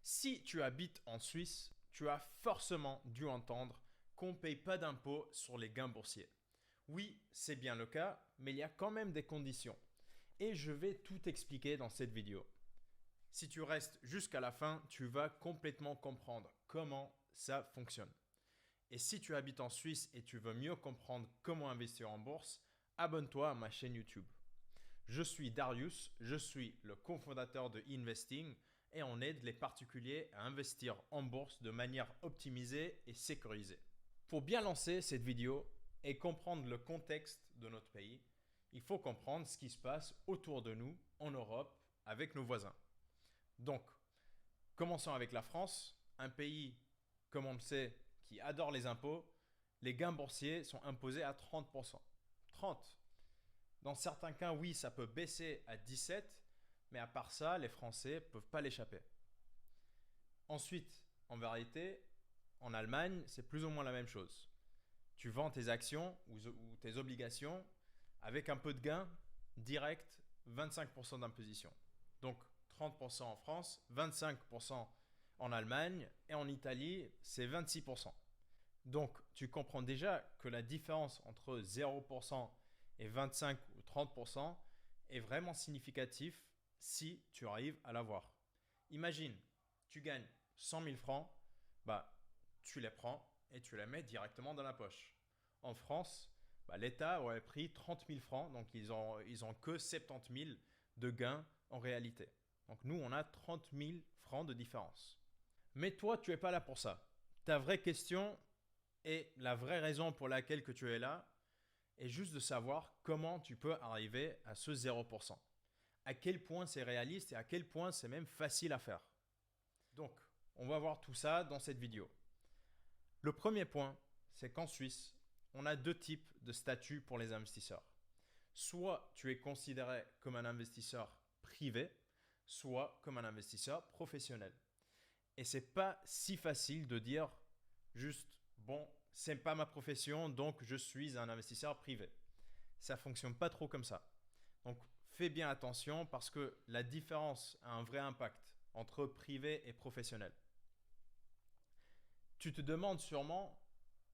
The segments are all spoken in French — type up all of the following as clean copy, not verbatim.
Si tu habites en Suisse, tu as forcément dû entendre qu'on ne paye pas d'impôt sur les gains boursiers. Oui, c'est bien le cas, mais il y a quand même des conditions. Et je vais tout expliquer dans cette vidéo. Si tu restes jusqu'à la fin, tu vas complètement comprendre comment ça fonctionne. Et si tu habites en Suisse et tu veux mieux comprendre comment investir en bourse, abonne-toi à ma chaîne YouTube. Je suis Darius, je suis le cofondateur de Investing et on aide les particuliers à investir en bourse de manière optimisée et sécurisée. Pour bien lancer cette vidéo et comprendre le contexte de notre pays, il faut comprendre ce qui se passe autour de nous en Europe avec nos voisins. Donc, commençons avec la France, un pays, comme on le sait, qui adore les impôts. Les gains boursiers sont imposés à 30%. 30. Dans certains cas, oui, ça peut baisser à 17, mais à part ça, les Français ne peuvent pas l'échapper. Ensuite, en vérité, en Allemagne, c'est plus ou moins la même chose. Tu vends tes actions ou tes obligations avec un peu de gain, direct, 25% d'imposition. Donc 30% en France, 25% en Allemagne et en Italie, c'est 26%. Donc tu comprends déjà que la différence entre 0% et 25 ou 30% est vraiment significatif si tu arrives à l'avoir. Imagine, tu gagnes 100 000 francs, tu les prends et tu les mets directement dans la poche. En France, l'État aurait pris 30 000 francs, donc ils ont que 70 000 de gains en réalité. Donc nous, on a 30 000 francs de différence. Mais toi, tu n'es pas là pour ça. Ta vraie question et la vraie raison pour laquelle que tu es là est juste de savoir comment tu peux arriver à ce 0%. À quel point c'est réaliste et à quel point c'est même facile à faire. Donc, on va voir tout ça dans cette vidéo. Le premier point, c'est qu'en Suisse, on a deux types de statuts pour les investisseurs. Soit tu es considéré comme un investisseur privé, soit comme un investisseur professionnel. Et c'est pas si facile de dire juste bon, c'est pas ma profession, donc je suis un investisseur privé. Ça fonctionne pas trop comme ça. Donc fais bien attention parce que la différence a un vrai impact entre privé et professionnel. Tu te demandes sûrement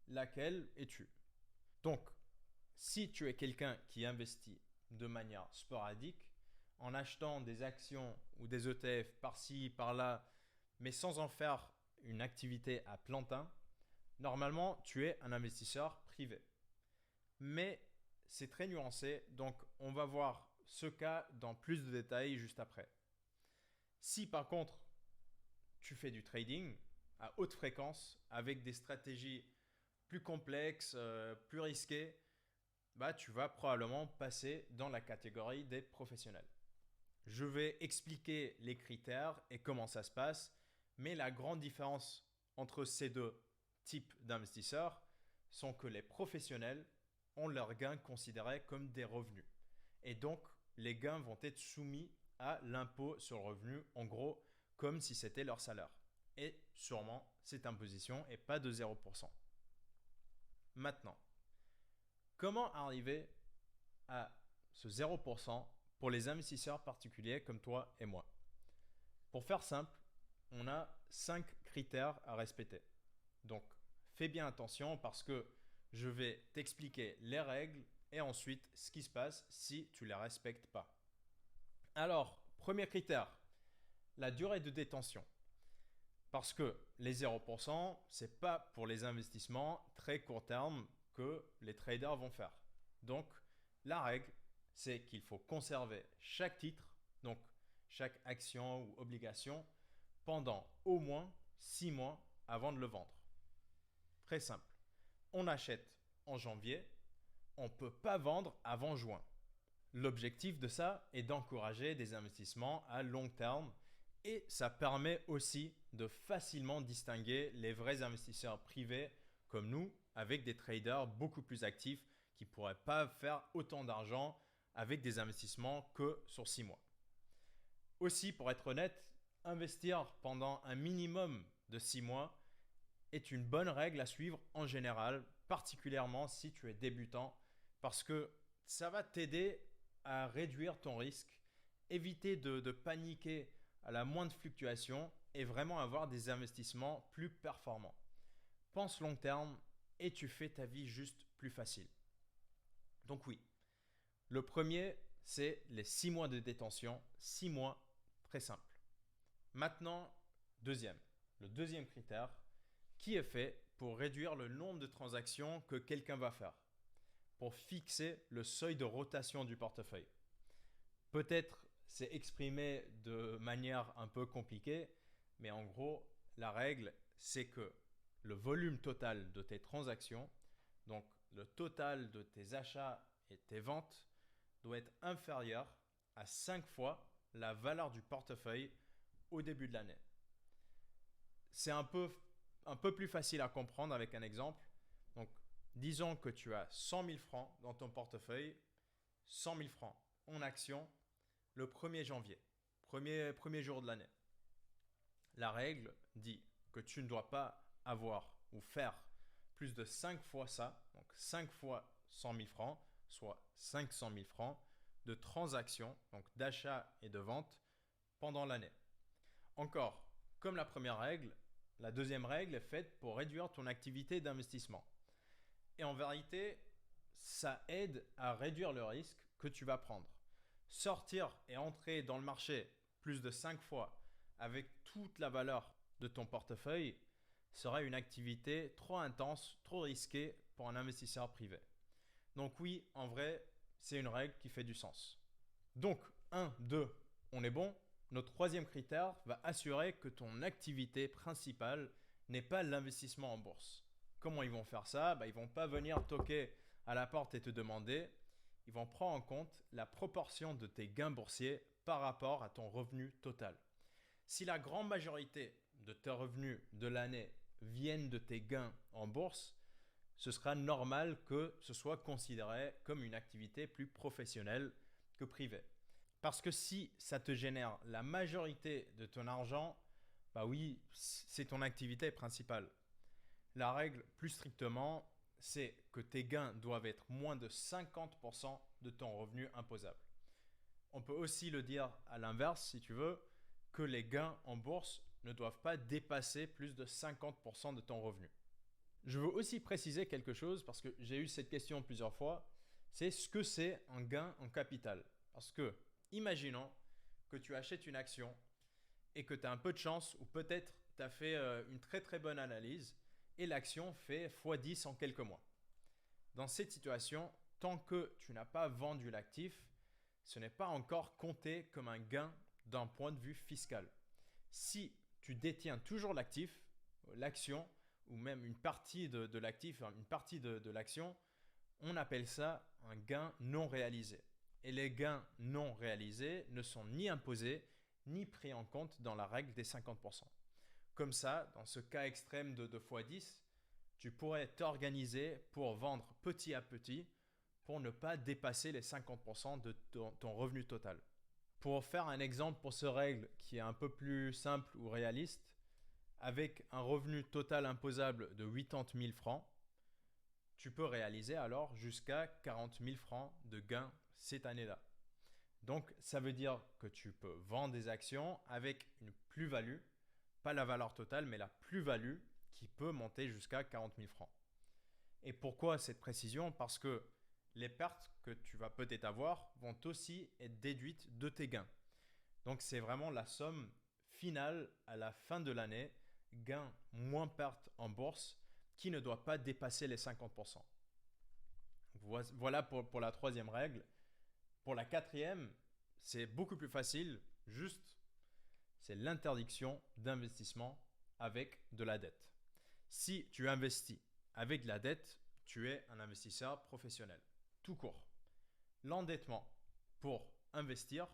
laquelle es-tu. Donc, si tu es quelqu'un qui investit de manière sporadique, en achetant des actions ou des ETF par-ci, par-là, mais sans en faire une activité à plein temps, normalement, tu es un investisseur privé. Mais c'est très nuancé, donc on va voir ce cas dans plus de détails juste après. Si par contre, tu fais du trading à haute fréquence avec des stratégies plus complexes, plus risquées, tu vas probablement passer dans la catégorie des professionnels. Je vais expliquer les critères et comment ça se passe, mais la grande différence entre ces deux types d'investisseurs sont que les professionnels ont leurs gains considérés comme des revenus. Et donc, les gains vont être soumis à l'impôt sur le revenu, en gros, comme si c'était leur salaire. Et sûrement, cette imposition n'est pas de 0%. Maintenant, comment arriver à ce 0% pour les investisseurs particuliers comme toi et moi? Pour faire simple, on a 5 critères à respecter. Donc, fais bien attention parce que je vais t'expliquer les règles et ensuite ce qui se passe si tu ne les respectes pas. Alors, premier critère, la durée de détention. Parce que les 0%, ce n'est pas pour les investissements très court terme que les traders vont faire. Donc, la règle, c'est qu'il faut conserver chaque titre, donc chaque action ou obligation, pendant au moins 6 mois avant de le vendre. Très simple. On achète en janvier, on ne peut pas vendre avant juin. L'objectif de ça est d'encourager des investissements à long terme et ça permet aussi de facilement distinguer les vrais investisseurs privés comme nous avec des traders beaucoup plus actifs qui ne pourraient pas faire autant d'argent avec des investissements que sur 6 mois. Aussi, pour être honnête, investir pendant un minimum de 6 mois est une bonne règle à suivre en général, particulièrement si tu es débutant, parce que ça va t'aider à réduire ton risque, éviter de paniquer à la moindre fluctuation et vraiment avoir des investissements plus performants. Pense long terme et tu fais ta vie juste plus facile. Donc oui, le premier, c'est les 6 mois de détention, 6 mois, très simple. Maintenant, le deuxième critère, qui est fait pour réduire le nombre de transactions que quelqu'un va faire, pour fixer le seuil de rotation du portefeuille. Peut-être c'est exprimé de manière un peu compliquée, mais en gros, la règle, c'est que le volume total de tes transactions, donc le total de tes achats et tes ventes, doit être inférieur à 5 fois la valeur du portefeuille au début de l'année. C'est un peu plus facile à comprendre avec un exemple. Donc, disons que tu as 100 000 francs dans ton portefeuille, 100 000 francs en action le 1er janvier, premier jour de l'année. La règle dit que tu ne dois pas avoir ou faire plus de 5 fois ça, donc 5 fois 100 000 francs, soit 500 000 francs de transactions, donc d'achat et de vente pendant l'année. Encore, comme la première règle, la deuxième règle est faite pour réduire ton activité d'investissement. Et en vérité, ça aide à réduire le risque que tu vas prendre. Sortir et entrer dans le marché plus de 5 fois avec toute la valeur de ton portefeuille serait une activité trop intense, trop risquée pour un investisseur privé. Donc oui, en vrai, c'est une règle qui fait du sens. Donc, 1, 2, on est bon. Notre troisième critère va assurer que ton activité principale n'est pas l'investissement en bourse. Comment ils vont faire ça? Ils ne vont pas venir toquer à la porte et te demander. Ils vont prendre en compte la proportion de tes gains boursiers par rapport à ton revenu total. Si la grande majorité de tes revenus de l'année viennent de tes gains en bourse, ce sera normal que ce soit considéré comme une activité plus professionnelle que privée. Parce que si ça te génère la majorité de ton argent, oui, c'est ton activité principale. La règle, plus strictement, c'est que tes gains doivent être moins de 50% de ton revenu imposable. On peut aussi le dire à l'inverse, si tu veux, que les gains en bourse ne doivent pas dépasser plus de 50% de ton revenu. Je veux aussi préciser quelque chose parce que j'ai eu cette question plusieurs fois, c'est ce que c'est un gain en capital. Parce que, imaginons que tu achètes une action et que tu as un peu de chance ou peut-être tu as fait une très très bonne analyse et l'action fait x10 en quelques mois. Dans cette situation, tant que tu n'as pas vendu l'actif, ce n'est pas encore compté comme un gain d'un point de vue fiscal. Si tu détiens toujours l'actif, l'action, ou même une partie de l'actif, une partie de l'action, on appelle ça un gain non réalisé. Et les gains non réalisés ne sont ni imposés, ni pris en compte dans la règle des 50%. Comme ça, dans ce cas extrême de 2x10, tu pourrais t'organiser pour vendre petit à petit pour ne pas dépasser les 50% de ton revenu total. Pour faire un exemple pour cette règle qui est un peu plus simple ou réaliste, avec un revenu total imposable de 80 000 francs, tu peux réaliser alors jusqu'à 40 000 francs de gains cette année-là. Donc, ça veut dire que tu peux vendre des actions avec une plus-value, pas la valeur totale, mais la plus-value qui peut monter jusqu'à 40 000 francs. Et pourquoi cette précision? Parce que les pertes que tu vas peut-être avoir vont aussi être déduites de tes gains. Donc, c'est vraiment la somme finale à la fin de l'année, gains moins pertes en bourse, qui ne doit pas dépasser les 50%. Voilà pour la troisième règle. Pour la quatrième, c'est beaucoup plus facile, c'est l'interdiction d'investissement avec de la dette. Si tu investis avec de la dette, tu es un investisseur professionnel. Tout court. L'endettement pour investir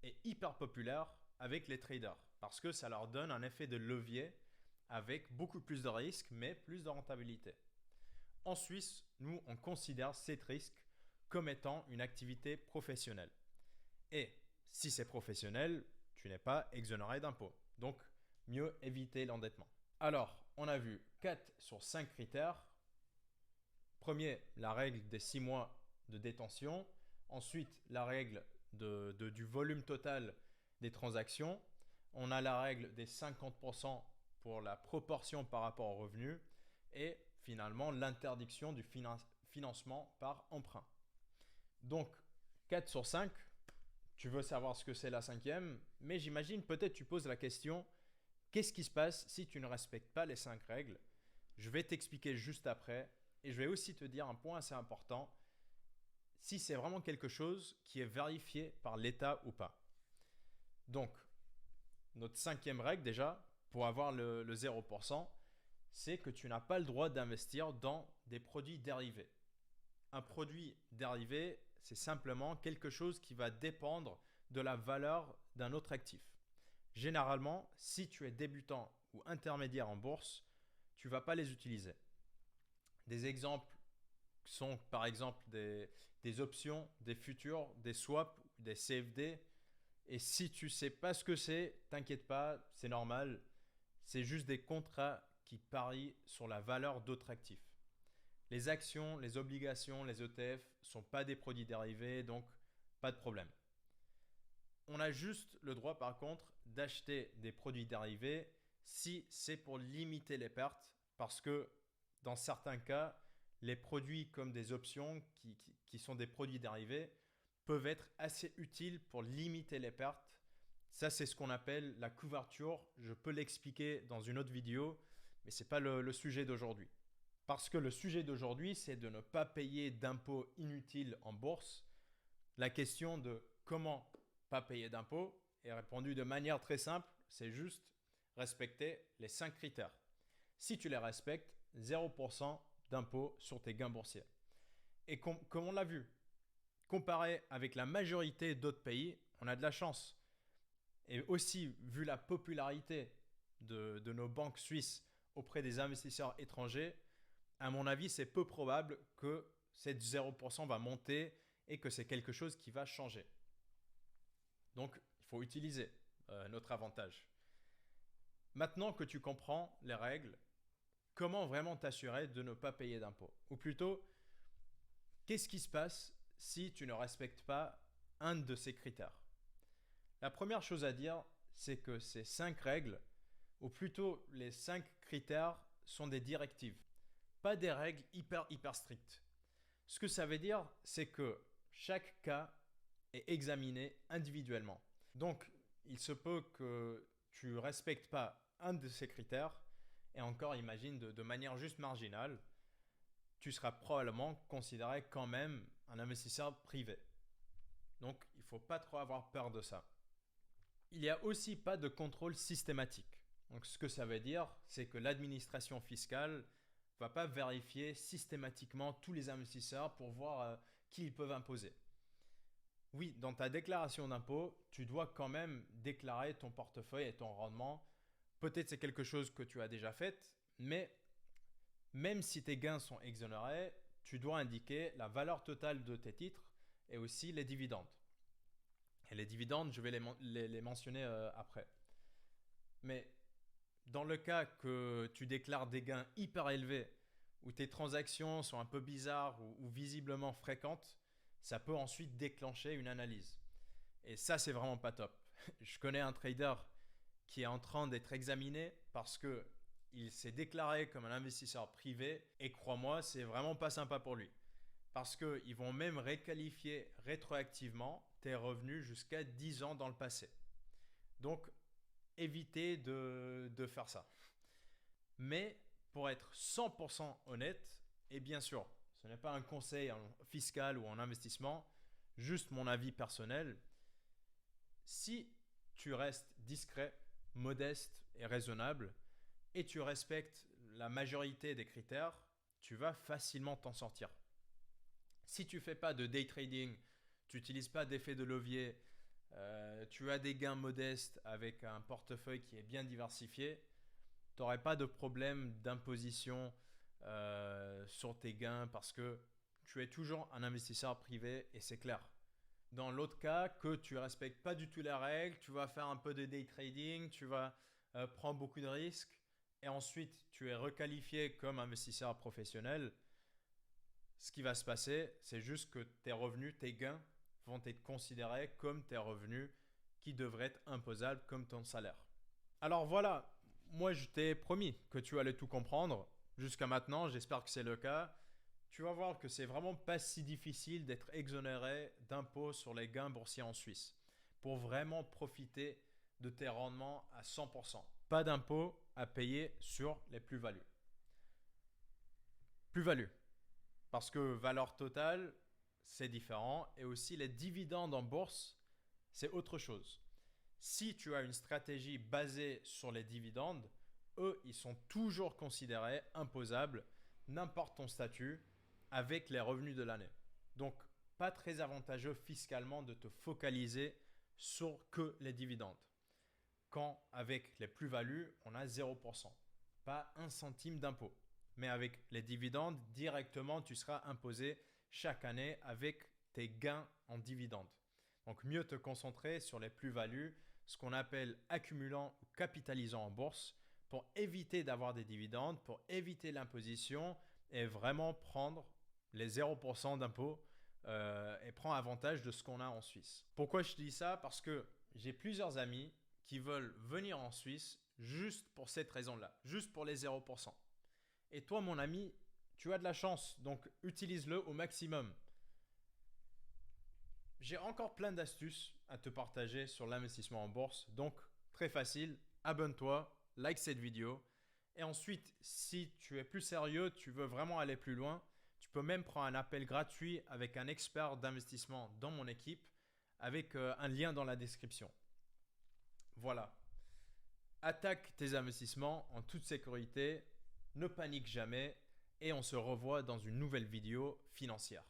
est hyper populaire avec les traders parce que ça leur donne un effet de levier avec beaucoup plus de risques mais plus de rentabilité. En Suisse, nous, on considère ces risques comme étant une activité professionnelle. Et si c'est professionnel, tu n'es pas exonéré d'impôts. Donc, mieux éviter l'endettement. Alors, on a vu 4 sur 5 critères. Premier, la règle des 6 mois de détention. Ensuite, la règle du volume total des transactions. On a la règle des 50% pour la proportion par rapport au revenu et finalement l'interdiction du financement par emprunt. Donc 4 sur 5, tu veux savoir ce que c'est la cinquième, mais j'imagine peut-être tu poses la question, qu'est-ce qui se passe si tu ne respectes pas les 5 règles? Je vais t'expliquer juste après et je vais aussi te dire un point assez important, si c'est vraiment quelque chose qui est vérifié par l'État ou pas. Donc, notre cinquième règle déjà, pour avoir le 0%, c'est que tu n'as pas le droit d'investir dans des produits dérivés. Un produit dérivé, c'est simplement quelque chose qui va dépendre de la valeur d'un autre actif. Généralement, si tu es débutant ou intermédiaire en bourse, tu ne vas pas les utiliser. Des exemples sont par exemple des options, des futurs, des swaps, des CFD. Et si tu ne sais pas ce que c'est, t'inquiète pas, c'est normal. C'est juste des contrats qui parient sur la valeur d'autres actifs. Les actions, les obligations, les ETF ne sont pas des produits dérivés, donc pas de problème. On a juste le droit par contre d'acheter des produits dérivés si c'est pour limiter les pertes, parce que dans certains cas, les produits comme des options qui sont des produits dérivés peuvent être assez utiles pour limiter les pertes. Ça, c'est ce qu'on appelle la couverture. Je peux l'expliquer dans une autre vidéo, mais ce n'est pas le sujet d'aujourd'hui. Parce que le sujet d'aujourd'hui, c'est de ne pas payer d'impôts inutiles en bourse. La question de comment pas payer d'impôts est répondue de manière très simple, c'est juste respecter les 5 critères. Si tu les respectes, 0% d'impôts sur tes gains boursiers. Et comme on l'a vu, comparé avec la majorité d'autres pays, on a de la chance. Et aussi, vu la popularité de nos banques suisses auprès des investisseurs étrangers, à mon avis, c'est peu probable que cette 0% va monter et que c'est quelque chose qui va changer. Donc, il faut utiliser notre avantage. Maintenant que tu comprends les règles, comment vraiment t'assurer de ne pas payer d'impôts? Ou plutôt, qu'est-ce qui se passe si tu ne respectes pas un de ces critères? La première chose à dire, c'est que ces 5 règles, ou plutôt les 5 critères, sont des directives, pas des règles hyper strictes. Ce que ça veut dire, c'est que chaque cas est examiné individuellement. Donc, il se peut que tu ne respectes pas un de ces critères, et encore imagine de manière juste marginale, tu seras probablement considéré quand même un investisseur privé. Donc, il ne faut pas trop avoir peur de ça. Il n'y a aussi pas de contrôle systématique. Donc, ce que ça veut dire, c'est que l'administration fiscale ne va pas vérifier systématiquement tous les investisseurs pour voir qui ils peuvent imposer. Oui, dans ta déclaration d'impôt, tu dois quand même déclarer ton portefeuille et ton rendement. Peut-être c'est quelque chose que tu as déjà fait, mais même si tes gains sont exonérés, tu dois indiquer la valeur totale de tes titres et aussi les dividendes. Et les dividendes, je vais les mentionner après. Mais dans le cas que tu déclares des gains hyper élevés, où tes transactions sont un peu bizarres ou visiblement fréquentes, ça peut ensuite déclencher une analyse. Et ça, c'est vraiment pas top. Je connais un trader qui est en train d'être examiné parce que il s'est déclaré comme un investisseur privé et crois-moi, c'est vraiment pas sympa pour lui. Parce qu'ils vont même réqualifier rétroactivement tes revenus jusqu'à 10 ans dans le passé. Donc, évitez de faire ça. Mais pour être 100% honnête, et bien sûr, ce n'est pas un conseil fiscal ou en investissement, juste mon avis personnel, si tu restes discret, modeste et raisonnable, et tu respectes la majorité des critères, tu vas facilement t'en sortir. Si tu ne fais pas de day trading, tu n'utilises pas d'effet de levier, tu as des gains modestes avec un portefeuille qui est bien diversifié, tu n'aurais pas de problème d'imposition sur tes gains parce que tu es toujours un investisseur privé et c'est clair. Dans l'autre cas, que tu ne respectes pas du tout les règles, tu vas faire un peu de day trading, tu vas prendre beaucoup de risques et ensuite tu es requalifié comme investisseur professionnel, ce qui va se passer, c'est juste que tes revenus, tes gains vont être considérés comme tes revenus qui devrait être imposable comme ton salaire. Alors voilà, moi je t'ai promis que tu allais tout comprendre. Jusqu'à maintenant, j'espère que c'est le cas. Tu vas voir que c'est vraiment pas si difficile d'être exonéré d'impôts sur les gains boursiers en Suisse pour vraiment profiter de tes rendements à 100%. Pas d'impôts à payer sur les plus-values. Plus-value. Parce que valeur totale, c'est différent. Et aussi les dividendes en bourse, c'est autre chose. Si tu as une stratégie basée sur les dividendes, eux, ils sont toujours considérés imposables, n'importe ton statut, avec les revenus de l'année. Donc, pas très avantageux fiscalement de te focaliser sur que les dividendes. Quand avec les plus-values, on a 0%. Pas un centime d'impôt. Mais avec les dividendes, directement, tu seras imposé chaque année avec tes gains en dividendes. Donc, mieux te concentrer sur les plus-values, ce qu'on appelle accumulant ou capitalisant en bourse, pour éviter d'avoir des dividendes, pour éviter l'imposition et vraiment prendre les 0% d'impôt et prendre avantage de ce qu'on a en Suisse. Pourquoi je te dis ça? Parce que j'ai plusieurs amis qui veulent venir en Suisse juste pour cette raison-là, juste pour les 0%. Et toi, mon ami, tu as de la chance, donc utilise-le au maximum. J'ai encore plein d'astuces à te partager sur l'investissement en bourse, donc très facile, abonne-toi, like cette vidéo. Et ensuite, si tu es plus sérieux, tu veux vraiment aller plus loin, tu peux même prendre un appel gratuit avec un expert d'investissement dans mon équipe avec un lien dans la description. Voilà. Attaque tes investissements en toute sécurité, ne panique jamais et on se revoit dans une nouvelle vidéo financière.